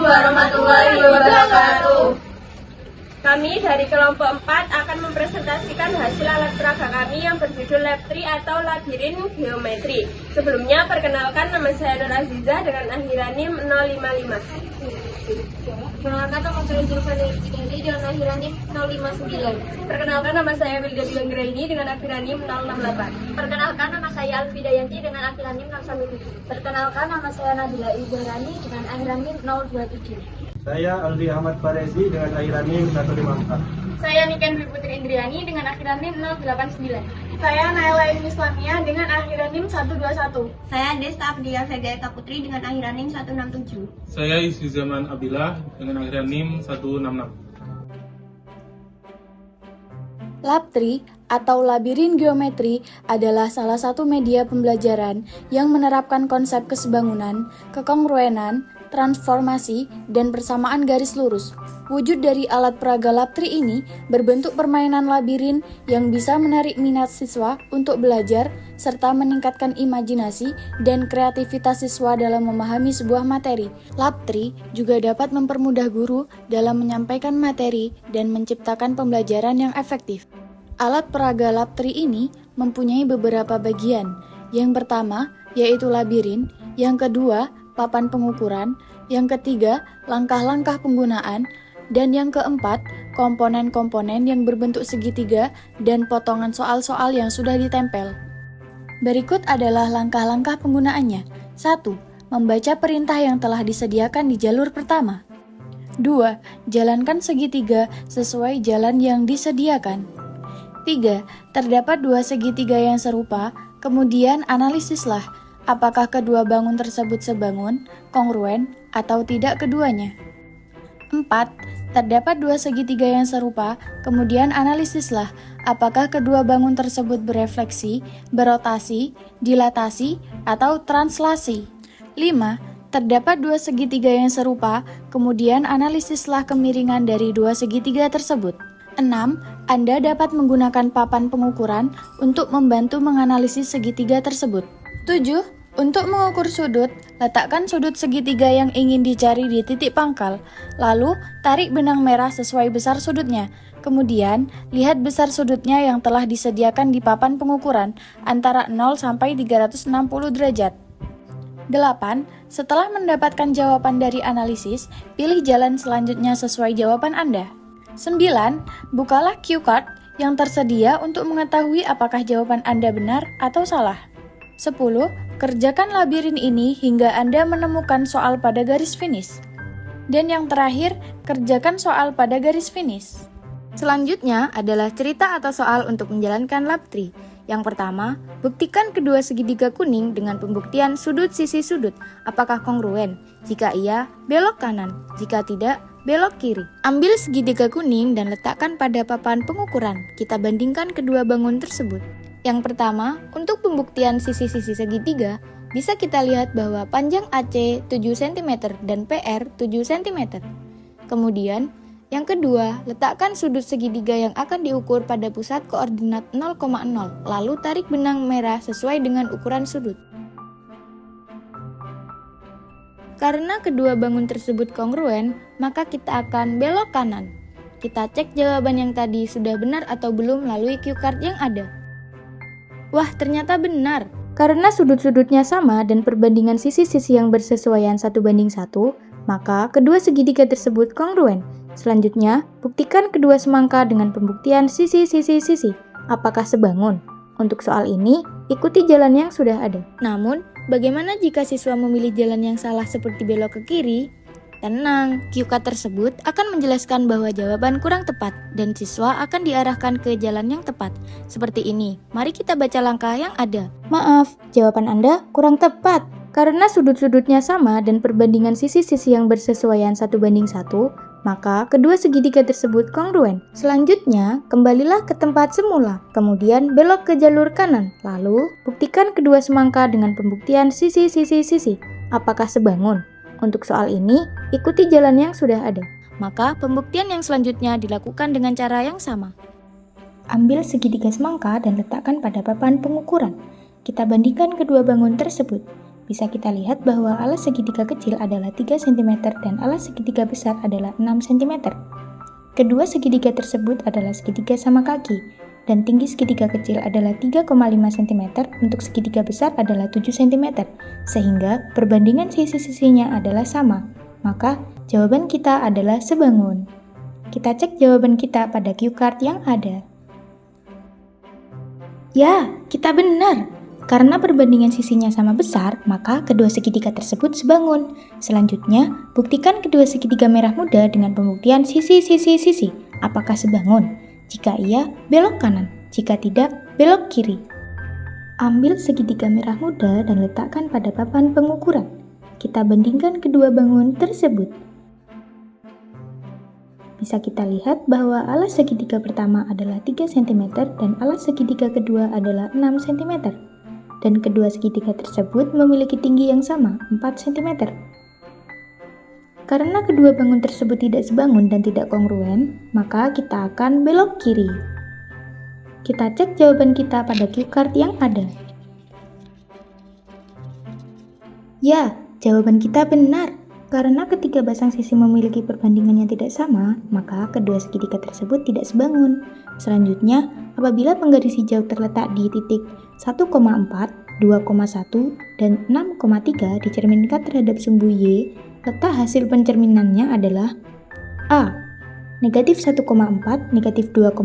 warahmatullahi wabarakatuh. Kami dari kelompok 4 akan mempresentasikan hasil alat peraga kami yang berjudul Lab 3 atau Labirin Geometri. Sebelumnya, perkenalkan, nama saya Nur Azizah dengan akhiran NIM 055. Perkenalkan, nama saya Zulfan Rizky dengan akhiran NIM 059. Perkenalkan, nama saya Wilda Dilanggraini dengan akhiran NIM 068. Perkenalkan, nama saya Alfidayanti dengan akhiran NIM 017. Perkenalkan, nama saya Nabila Izharani dengan akhiran NIM 027. Saya Aldi Ahmad Farezi dengan akhiran NIM 154. Saya Niken Dwi Putri Indriani dengan akhiran NIM 089. Saya Naila Islamia dengan akhiran NIM 121. Saya Desta Abdia Vega Eka Putri dengan akhiran NIM 167. Saya Yusuf Zaman Abilah dengan akhiran NIM 166. Lab 3 atau Labirin Geometri adalah salah satu media pembelajaran yang menerapkan konsep kesebangunan, kekongruenan, transformasi, dan persamaan garis lurus. Wujud dari alat peraga Lab 3 ini berbentuk permainan labirin yang bisa menarik minat siswa untuk belajar serta meningkatkan imajinasi dan kreativitas siswa dalam memahami sebuah materi. Lab 3 juga dapat mempermudah guru dalam menyampaikan materi dan menciptakan pembelajaran yang efektif. Alat peraga Lab 3 ini mempunyai beberapa bagian. Yang pertama yaitu labirin, yang kedua papan pengukuran, yang ketiga langkah-langkah penggunaan, dan yang keempat komponen-komponen yang berbentuk segitiga dan potongan soal-soal yang sudah ditempel. Berikut adalah langkah-langkah penggunaannya. 1. Membaca perintah yang telah disediakan di jalur pertama. 2. Jalankan segitiga sesuai jalan yang disediakan. 3. Terdapat dua segitiga yang serupa, kemudian analisislah apakah kedua bangun tersebut sebangun, kongruen, atau tidak keduanya. 4. Terdapat dua segitiga yang serupa, kemudian analisislah apakah kedua bangun tersebut berefleksi, berotasi, dilatasi, atau translasi. 5. Terdapat dua segitiga yang serupa, kemudian analisislah kemiringan dari dua segitiga tersebut. 6. Anda dapat menggunakan papan pengukuran untuk membantu menganalisis segitiga tersebut. 7. Untuk mengukur sudut, letakkan sudut segitiga yang ingin dicari di titik pangkal, lalu tarik benang merah sesuai besar sudutnya. Kemudian, lihat besar sudutnya yang telah disediakan di papan pengukuran antara 0 sampai 360 derajat. 8. Setelah mendapatkan jawaban dari analisis, pilih jalan selanjutnya sesuai jawaban Anda. 9. Bukalah cue card yang tersedia untuk mengetahui apakah jawaban Anda benar atau salah. 10. Kerjakan labirin ini hingga Anda menemukan soal pada garis finish. Dan yang terakhir, kerjakan soal pada garis finish. Selanjutnya adalah cerita atau soal untuk menjalankan Lab 3. Yang pertama, buktikan kedua segitiga kuning dengan pembuktian sudut sisi sudut. Apakah kongruen? Jika iya, belok kanan. Jika tidak, belok kiri. Ambil segitiga kuning dan letakkan pada papan pengukuran. Kita bandingkan kedua bangun tersebut. Yang pertama, untuk pembuktian sisi-sisi segitiga, bisa kita lihat bahwa panjang AC 7 cm dan PR 7 cm. Kemudian, yang kedua, letakkan sudut segitiga yang akan diukur pada pusat koordinat 0,0, lalu tarik benang merah sesuai dengan ukuran sudut. Karena kedua bangun tersebut kongruen, maka kita akan belok kanan. Kita cek jawaban yang tadi sudah benar atau belum melalui cue card yang ada. Wah, ternyata benar. Karena sudut-sudutnya sama dan perbandingan sisi-sisi yang bersesuaian 1:1, maka kedua segitiga tersebut kongruen. Selanjutnya, buktikan kedua semangka dengan pembuktian sisi-sisi-sisi. Apakah sebangun? Untuk soal ini, ikuti jalan yang sudah ada. Namun, bagaimana jika siswa memilih jalan yang salah seperti belok ke kiri? Tenang, cue card tersebut akan menjelaskan bahwa jawaban kurang tepat dan siswa akan diarahkan ke jalan yang tepat. Seperti ini, mari kita baca langkah yang ada. Maaf, jawaban Anda kurang tepat. Karena sudut-sudutnya sama dan perbandingan sisi-sisi yang bersesuaian 1:1, maka kedua segitiga tersebut kongruen. Selanjutnya, kembalilah ke tempat semula, kemudian belok ke jalur kanan. Lalu, buktikan kedua semangka dengan pembuktian sisi-sisi-sisi. Apakah sebangun? Untuk soal ini, ikuti jalan yang sudah ada. Maka, pembuktian yang selanjutnya dilakukan dengan cara yang sama. Ambil segitiga semangka dan letakkan pada papan pengukuran. Kita bandingkan kedua bangun tersebut. bisa kita lihat bahwa alas segitiga kecil adalah 3 cm dan alas segitiga besar adalah 6 cm. Kedua segitiga tersebut adalah segitiga sama kaki, dan tinggi segitiga kecil adalah 3,5 cm, untuk segitiga besar adalah 7 cm, sehingga perbandingan sisi-sisinya adalah sama. Maka jawaban kita adalah sebangun. Kita cek jawaban kita pada cue card yang ada. Ya, kita benar. Karena perbandingan sisinya sama besar, maka kedua segitiga tersebut sebangun. Selanjutnya, buktikan kedua segitiga merah muda dengan pembuktian sisi-sisi-sisi. Apakah sebangun? Jika iya, belok kanan. Jika tidak, belok kiri. Ambil segitiga merah muda dan letakkan pada papan pengukuran. Kita bandingkan kedua bangun tersebut. Bisa kita lihat bahwa alas segitiga pertama adalah 3 cm dan alas segitiga kedua adalah 6 cm. Dan kedua segitiga tersebut memiliki tinggi yang sama, 4 cm. Karena kedua bangun tersebut tidak sebangun dan tidak kongruen, maka kita akan belok kiri. Kita cek jawaban kita pada cue card yang ada. Ya, jawaban kita benar. Karena ketiga pasang sisi memiliki perbandingan yang tidak sama, maka kedua segitiga tersebut tidak sebangun. Selanjutnya, apabila penggaris hijau terletak di titik 1,4, 2,1, dan 6,3 dicerminkan terhadap sumbu Y, letak hasil pencerminannya adalah A. Negatif 1,4, negatif 2,1,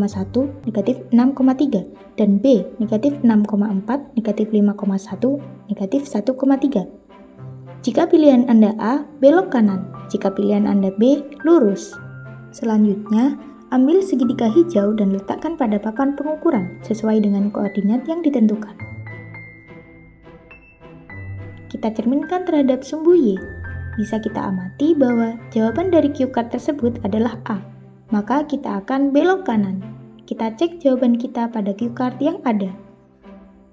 negatif 6,3, dan B. Negatif 6,4, negatif 5,1, negatif 1,3. Jika pilihan Anda A, belok kanan. Jika pilihan Anda B, lurus. Selanjutnya, ambil segitiga hijau dan letakkan pada papan pengukuran sesuai dengan koordinat yang ditentukan. Kita cerminkan terhadap sumbu Y. Bisa kita amati bahwa jawaban dari cue card tersebut adalah A. Maka kita akan belok kanan. Kita cek jawaban kita pada cue card yang ada.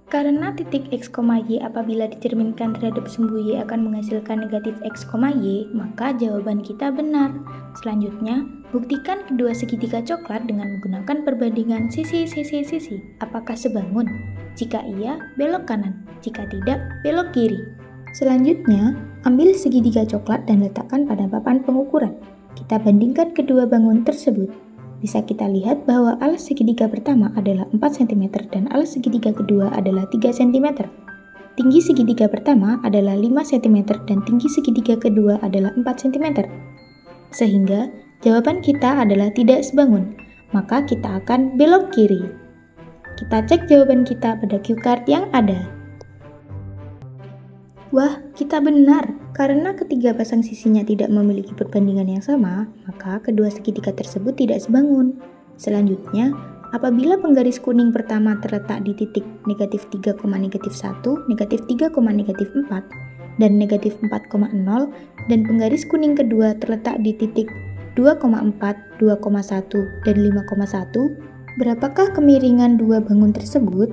Karena titik X, Y apabila dicerminkan terhadap sumbu Y akan menghasilkan negatif X, Y, maka jawaban kita benar. Selanjutnya, buktikan kedua segitiga coklat dengan menggunakan perbandingan sisi-sisi-sisi. Apakah sebangun? Jika iya, belok kanan. Jika tidak, belok kiri. Selanjutnya, ambil segitiga coklat dan letakkan pada papan pengukuran. Kita bandingkan kedua bangun tersebut. Bisa kita lihat bahwa alas segitiga pertama adalah 4 cm dan alas segitiga kedua adalah 3 cm. Tinggi segitiga pertama adalah 5 cm dan tinggi segitiga kedua adalah 4 cm. Sehingga jawaban kita adalah tidak sebangun, maka kita akan belok kiri. Kita cek jawaban kita pada cue card yang ada. Wah, kita benar. Karena ketiga pasang sisinya tidak memiliki perbandingan yang sama, maka kedua segitiga tersebut tidak sebangun. Selanjutnya, apabila penggaris kuning pertama terletak di titik negatif 3,1, negatif 3,4, dan negatif 4,0, dan penggaris kuning kedua terletak di titik 2,4, 2,1, dan 5,1, berapakah kemiringan dua bangun tersebut?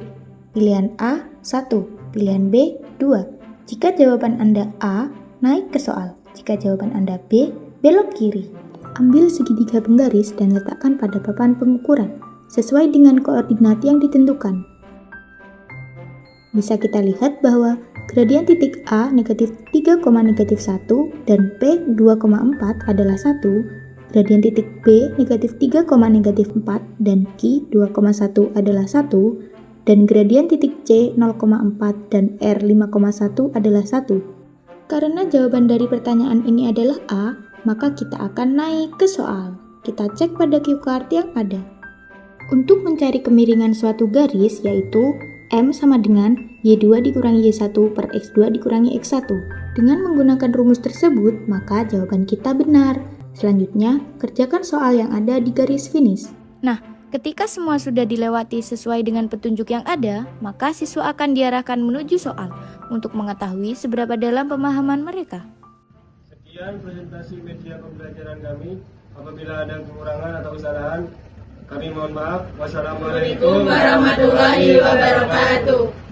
Pilihan A, 1. Pilihan B, 2. Jika jawaban Anda A, naik ke soal. Jika jawaban Anda B, belok kiri. Ambil segitiga penggaris dan letakkan pada papan pengukuran, sesuai dengan koordinat yang ditentukan. Bisa kita lihat bahwa gradian titik A negatif 3,1 dan P 2,4 adalah 1, gradian titik B negatif 3,4 dan Q 2,1 adalah 1, dan gradian titik C 0,4 dan R 5,1 adalah 1. Karena jawaban dari pertanyaan ini adalah A, maka kita akan naik ke soal. Kita cek pada cue card yang ada. Untuk mencari kemiringan suatu garis, yaitu M sama dengan Y2 dikurangi Y1 per X2 dikurangi X1. Dengan menggunakan rumus tersebut, maka jawaban kita benar. Selanjutnya, kerjakan soal yang ada di garis finish. Nah, ketika semua sudah dilewati sesuai dengan petunjuk yang ada, maka siswa akan diarahkan menuju soal untuk mengetahui seberapa dalam pemahaman mereka. Sekian presentasi media pembelajaran kami. Apabila ada kekurangan atau kesalahan, kami mohon maaf. Wassalamualaikum Warahmatullahi wabarakatuh.